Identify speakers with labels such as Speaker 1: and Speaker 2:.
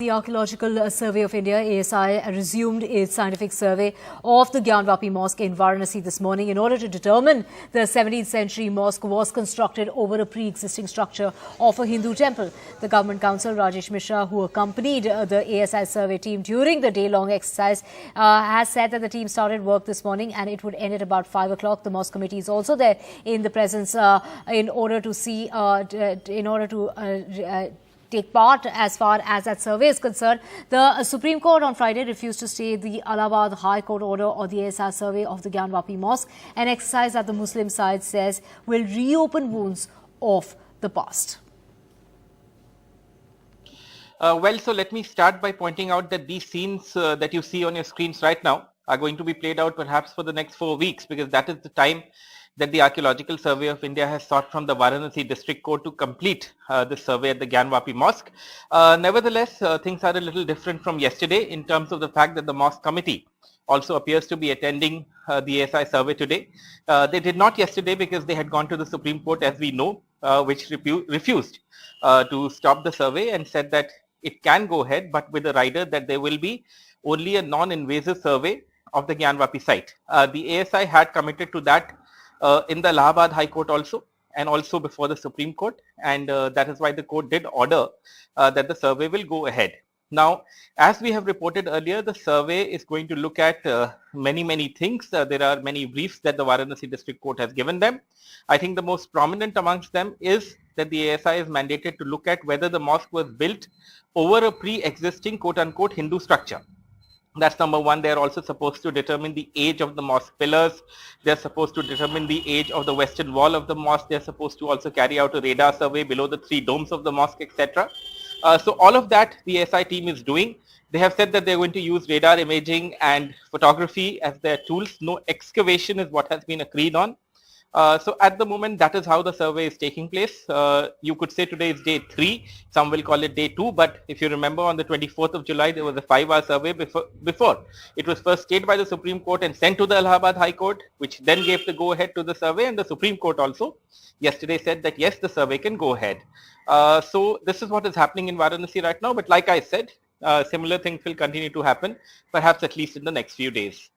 Speaker 1: the Archaeological Survey of India, ASI, resumed its scientific survey of the Gyanvapi Mosque in Varanasi this morning in order to determine the 17th century mosque was constructed over a pre-existing structure of a Hindu temple. The government counsel, Rajesh Mishra, who accompanied the ASI survey team during the day-long exercise, has said that the team started work this morning and it would end at about 5 o'clock. The mosque committee is also there in the presence in order to see, take part as far as that survey is concerned. The Supreme Court on Friday refused to stay the Allahabad High Court order or the ASI survey of the Gyanvapi Mosque, an exercise that the Muslim side says will reopen wounds of the past.
Speaker 2: So let me start by pointing out that these scenes that you see on your screens right now are going to be played out perhaps for the next 4 weeks, because that is the time that the Archaeological Survey of India has sought from the Varanasi District Court to complete this survey at the Gyanvapi Mosque. Nevertheless, things are a little different from yesterday in terms of the fact that the Mosque Committee also appears to be attending the ASI survey today. They did not yesterday because they had gone to the Supreme Court, as we know, which refused to stop the survey and said that it can go ahead, but with a rider that there will be only a non-invasive survey of the Gyanvapi site. The ASI had committed to that in the Allahabad High Court also, and also before the Supreme Court, and that is why the court did order that the survey will go ahead. Now, as we have reported earlier, the survey is going to look at many things. There are many briefs that the Varanasi District Court has given them. I think the most prominent amongst them is that the ASI is mandated to look at whether the mosque was built over a pre-existing quote-unquote Hindu structure. That's number one. They're also supposed to determine the age of the mosque pillars. They're supposed to determine the age of the western wall of the mosque. They're supposed to also carry out a radar survey below the 3 domes of the mosque, etc. So all of that the ASI team is doing. They have said that they're going to use radar imaging and photography as their tools. No excavation is what has been agreed on. So at the moment, that is how the survey is taking place. You could say today is day 3. Some will call it day 2. But if you remember, on the 24th of July, there was a 5-hour survey before. It was first stayed by the Supreme Court and sent to the Allahabad High Court, which then gave the go-ahead to the survey. And the Supreme Court also yesterday said that, yes, the survey can go ahead. So this is what is happening in Varanasi right now. But like I said, similar things will continue to happen, perhaps at least in the next few days.